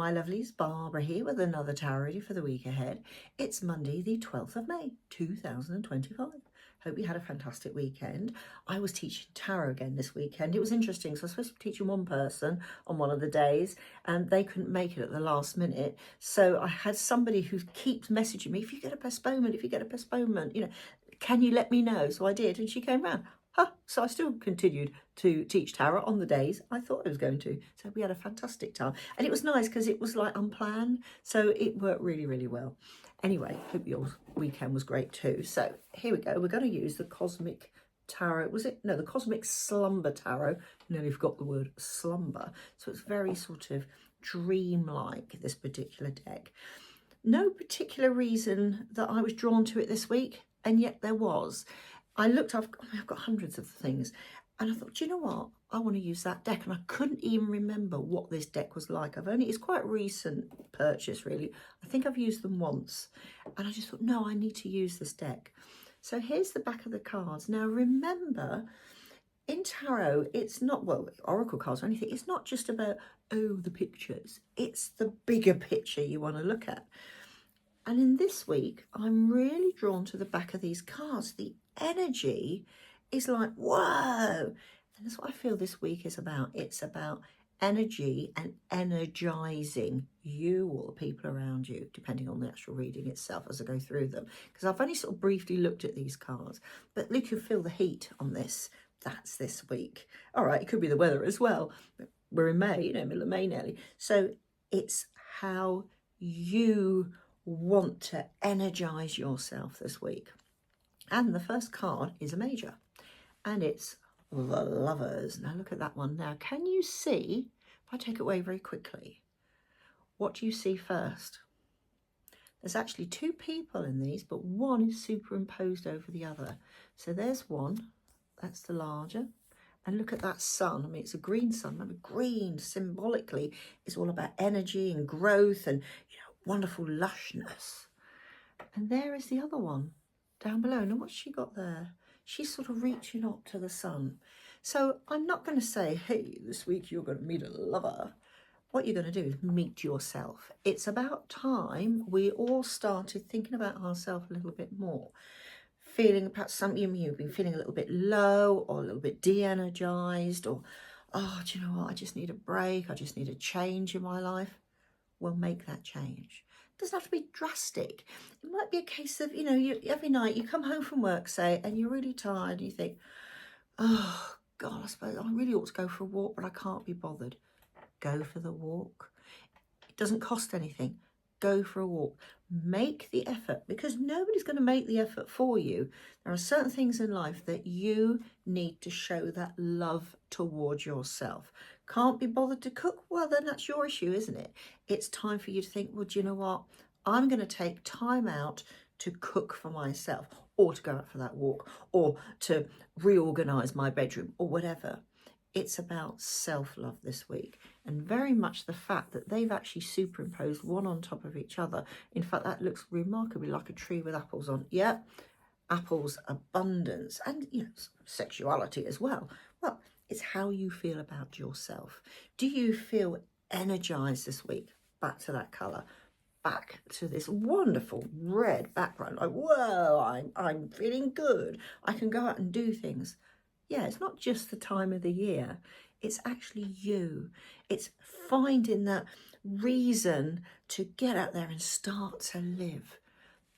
Hi lovelies, Barbara here with another tarot reading for the week ahead. It's Monday the 12th of May 2025. Hope you had a fantastic weekend. I was teaching tarot again this weekend. It was interesting. So I was supposed to be teaching one person on one of the days and they couldn't make it at the last minute. So I had somebody who keeps messaging me, if you get a postponement, can you let me know? So I did, and she came round. So I still continued to teach tarot on the days I thought I was going to. So we had a fantastic time. And it was nice because it was like unplanned. So it worked really, really well. Anyway, hope your weekend was great too. So here we go. We're going to use the Cosmic Tarot. The Cosmic Slumber Tarot. Nearly forgot the word slumber. So it's very sort of dreamlike, this particular deck. No particular reason that I was drawn to it this week, and yet there was. I've got hundreds of things, and I thought, do you know what? I want to use that deck, and I couldn't even remember what this deck was like. It's quite recent purchase, really. I think I've used them once, and I just thought, no, I need to use this deck. So here's the back of the cards. Now, remember, in tarot, it's not, oracle cards or anything, it's not just about, the pictures. It's the bigger picture you want to look at. And in this week, I'm really drawn to the back of these cards. The energy is like, whoa. And that's what I feel this week is about. It's about energy and energizing you or the people around you, depending on the actual reading itself as I go through them. Because I've only sort of briefly looked at these cards, but look, you feel the heat on this. That's this week. All right, it could be the weather as well. But we're in May, middle of May nearly. So it's how you want to energize yourself this week. And the first card is a major, and it's the Lovers. Now look at that one. Now, can you see, if I take it away very quickly, what do you see first? There's actually two people in these, but one is superimposed over the other. So there's one, that's the larger. And look at that sun. It's a green sun. Remember, green symbolically is all about energy and growth and, wonderful lushness. And there is the other one down below. Now, what's she got there? She's sort of reaching up to the sun. So I'm not going to say, hey, this week you're going to meet a lover. What you're going to do is meet yourself. It's about time we all started thinking about ourselves a little bit more. Feeling perhaps something you've been feeling a little bit low or a little bit de-energized, or, do you know what? I just need a break. I just need a change in my life. Well, make that change. It doesn't have to be drastic. It might be a case of, every night you come home from work, say, and you're really tired and you think, oh, God, I suppose I really ought to go for a walk, but I can't be bothered. Go for the walk. It doesn't cost anything. Go for a walk. Make the effort, because nobody's going to make the effort for you. There are certain things in life that you need to show that love towards yourself. Can't be bothered to cook? Well, then that's your issue, isn't it? It's time for you to think, well, do you know what? I'm going to take time out to cook for myself, or to go out for that walk, or to reorganize my bedroom, or whatever. It's about self-love this week, and very much the fact that they've actually superimposed one on top of each other. In fact, that looks remarkably like a tree with apples on. Yeah, apples, abundance, and sexuality as well. Well, it's how you feel about yourself. Do you feel energized this week? Back to that color, back to this wonderful red background. Like, whoa, I'm feeling good. I can go out and do things. Yeah, it's not just the time of the year. It's actually you. It's finding that reason to get out there and start to live.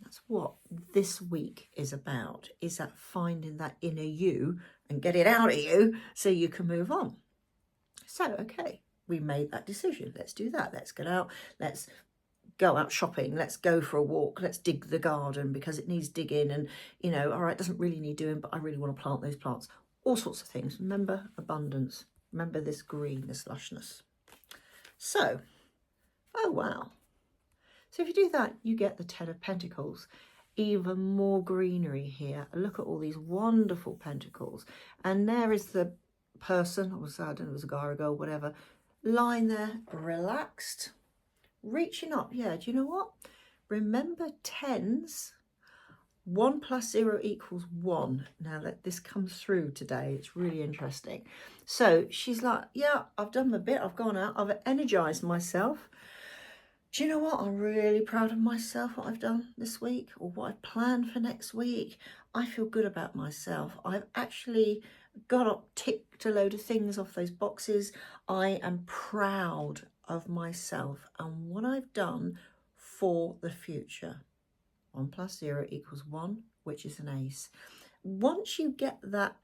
That's what this week is about, is that finding that inner you and get it out of you so you can move on. So, okay, we made that decision. Let's do that. Let's get out. Let's go out shopping. Let's go for a walk. Let's dig the garden because it needs digging. And, all right, it doesn't really need doing, but I really want to plant those plants. All sorts of things. Remember abundance. Remember this green, this lushness. So, oh, wow. So if you do that, you get the 10 of Pentacles. Even more greenery here. Look at all these wonderful pentacles. And there is the person, I don't know if it was a guy or a girl, whatever, lying there, relaxed, reaching up. Yeah, do you know what? Remember tens. 1 + 0 = 1. Now that this comes through today, it's really interesting. So she's like, yeah, I've done my bit. I've gone out. I've energized myself. Do you know what? I'm really proud of myself, what I've done this week or what I've planned for next week. I feel good about myself. I've actually ticked a load of things off those boxes. I am proud of myself and what I've done for the future. 1 plus 0 equals 1, which is an ace. Once you get that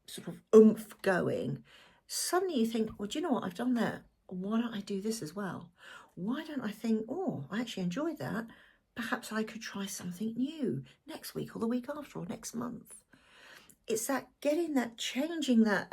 sort of oomph going, suddenly you think, well, do you know what I've done there? Why don't I do this as well? Why don't I think, oh, I actually enjoyed that. Perhaps I could try something new next week or the week after or next month. It's that getting that, changing that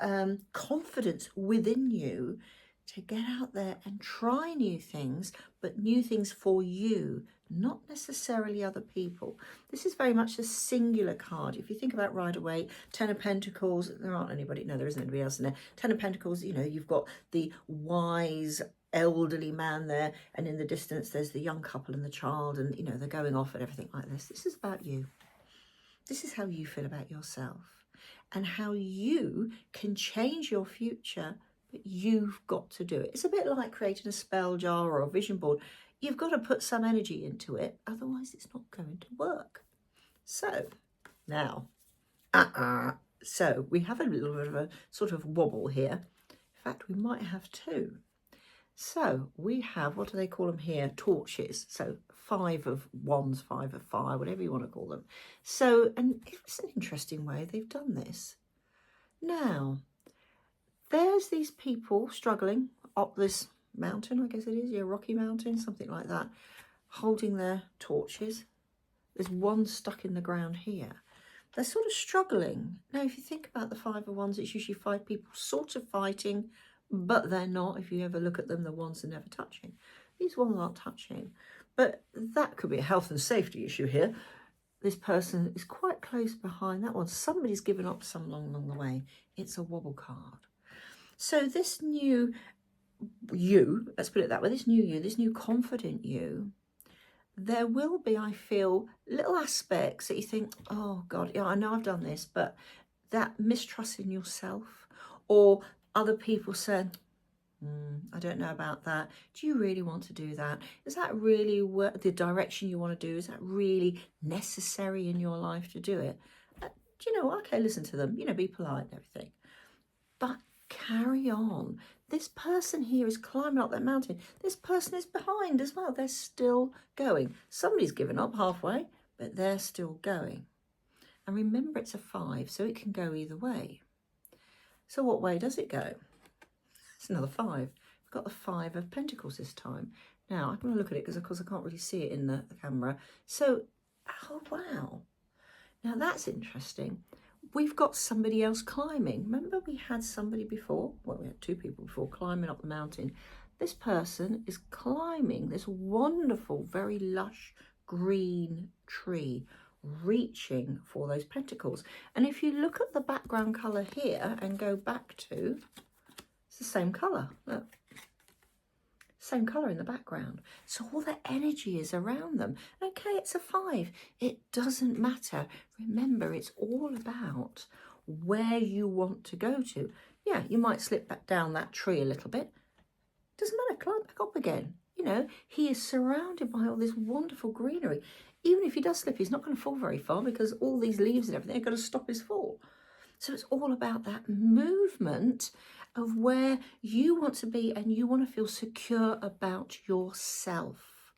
confidence within you to get out there and try new things, but new things for you, not necessarily other people. This is very much a singular card. If you think about Rider-Waite, 10 of Pentacles, there aren't anybody, no, there isn't anybody else in there. 10 of Pentacles, you know, you've got the wise elderly man there, and in the distance there's the young couple and the child, and, you know, they're going off and everything like this. This is about you. This is how you feel about yourself and how you can change your future, but you've got to do it. It's a bit like creating a spell jar or a vision board. You've got to put some energy into it, otherwise it's not going to work. So now, so we have a little bit of a sort of wobble here. In fact, we might have two. So we have, what do they call them here? Torches. So 5 of wands, 5 of fire, whatever you want to call them. So, and it's an interesting way they've done this. Now, there's these people struggling up this mountain, I guess it is, yeah, Rocky Mountain, something like that, holding their torches. There's one stuck in the ground here. They're sort of struggling. Now, if you think about the 5 of wands, it's usually 5 people sort of fighting, but they're not. If you ever look at them, the wands are never touching. These ones aren't touching. But that could be a health and safety issue here. This person is quite close behind that one. Somebody's given up some along the way. It's a wobble card. So this new you, let's put it that way, this new you, this new confident you, there will be, I feel, little aspects that you think, oh God, yeah, I know I've done this, but that mistrust in yourself, or other people saying, I don't know about that. Do you really want to do that? Is that really the direction you want to do? Is that really necessary in your life to do it? Do you know, okay, listen to them, you know, be polite and everything. But carry on. This person here is climbing up that mountain. This person is behind as well. They're still going. Somebody's given up halfway, but they're still going. And remember, it's a 5, so it can go either way. So what way does it go? It's another 5. We've got the 5 of Pentacles this time. Now, I'm going to look at it because, of course, I can't really see it in the camera. So, oh, wow. Now, that's interesting. We've got somebody else climbing. Remember, we had somebody before, well, we had 2 people before climbing up the mountain. This person is climbing this wonderful, very lush green tree, reaching for those pentacles. And if you look at the background colour here and go back to, it's the same colour, look. Same colour in the background. So all the energy is around them. Okay, it's a 5. It doesn't matter. Remember, it's all about where you want to go to. Yeah, you might slip back down that tree a little bit. Doesn't matter, climb back up again. You know, he is surrounded by all this wonderful greenery. Even if he does slip, he's not going to fall very far because all these leaves and everything are going to stop his fall. So it's all about that movement of where you want to be and you want to feel secure about yourself.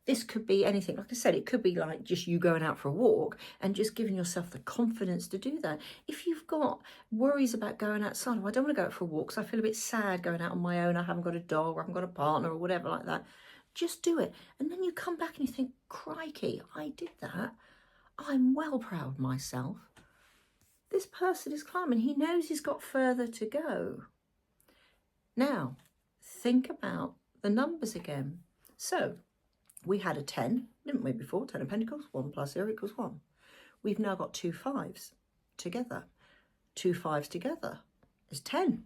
This could be anything. Like I said, it could be like just you going out for a walk and just giving yourself the confidence to do that. If you've got worries about going outside, well, I don't want to go out for a walk because I feel a bit sad going out on my own. I haven't got a dog or I haven't got a partner or whatever like that. Just do it. And then you come back and you think, crikey, I did that. I'm well proud of myself. This person is climbing. He knows he's got further to go. Now, think about the numbers again. So, we had a 10, didn't we, before? 10 of Pentacles, 1 plus 0 equals 1. We've now got 2 5s together. 2 5s together is 10.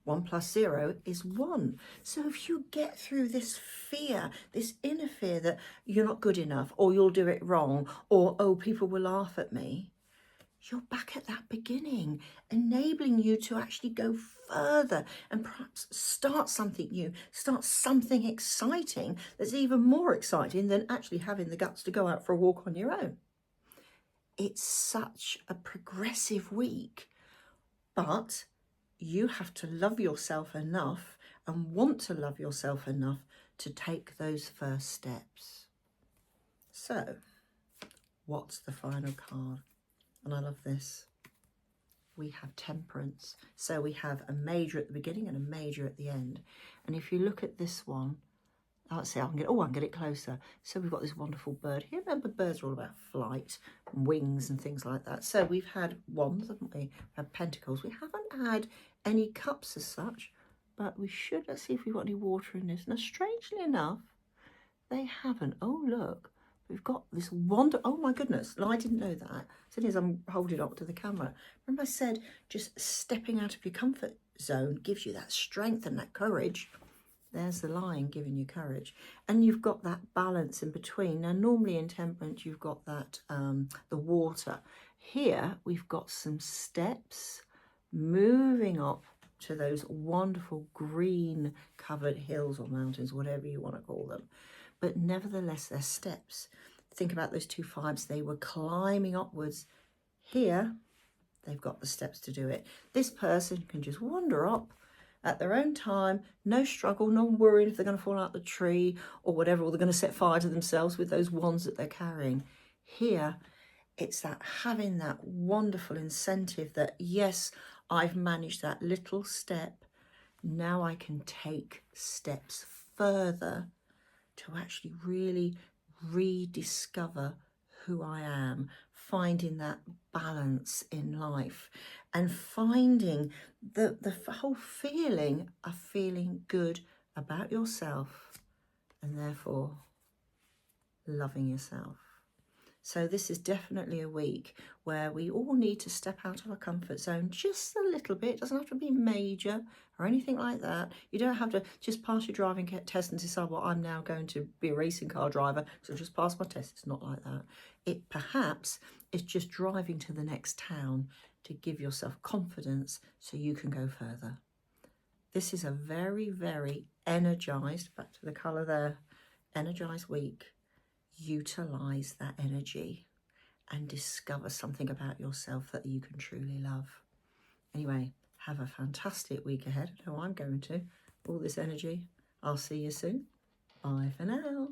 1 plus 0 is 1. So if you get through this fear, this inner fear that you're not good enough, or you'll do it wrong, or, oh, people will laugh at me, you're back at that beginning, enabling you to actually go further and perhaps start something new, start something exciting that's even more exciting than actually having the guts to go out for a walk on your own. It's such a progressive week, but you have to love yourself enough and want to love yourself enough to take those first steps. So, what's the final card? And I love this. We have Temperance. So we have a major at the beginning and a major at the end. And if you look at this one, let's see, I can get it closer. So we've got this wonderful bird here. Remember, birds are all about flight and wings and things like that. So we've had wands, haven't we? We've had pentacles. We haven't had any cups as such, but we should. Let's see if we've got any water in this. Now, strangely enough, they haven't. Oh, look. We've got this oh my goodness, I didn't know that. So as I'm holding up to the camera. Remember I said just stepping out of your comfort zone gives you that strength and that courage. There's the Lion giving you courage. And you've got that balance in between. Now normally in Temperance you've got that, the water. Here we've got some steps moving up to those wonderful green covered hills or mountains, whatever you want to call them. But nevertheless, they're steps. Think about those two fives. They were climbing upwards. Here, they've got the steps to do it. This person can just wander up at their own time. No struggle, no worrying if they're going to fall out the tree or whatever, or they're going to set fire to themselves with those wands that they're carrying. Here, it's that having that wonderful incentive that, yes, I've managed that little step. Now I can take steps further to actually really rediscover who I am, finding that balance in life and finding the whole feeling of feeling good about yourself and therefore loving yourself. So this is definitely a week where we all need to step out of our comfort zone just a little bit. It doesn't have to be major or anything like that. You don't have to just pass your driving test and decide, well, I'm now going to be a racing car driver, so just pass my test. It's not like that. It perhaps is just driving to the next town to give yourself confidence so you can go further. This is a very, very energized, back to the colour there, energized week. Utilize that energy and discover something about yourself that you can truly love. Anyway, have a fantastic week ahead. I know I'm going to. All this energy. I'll see you soon. Bye for now.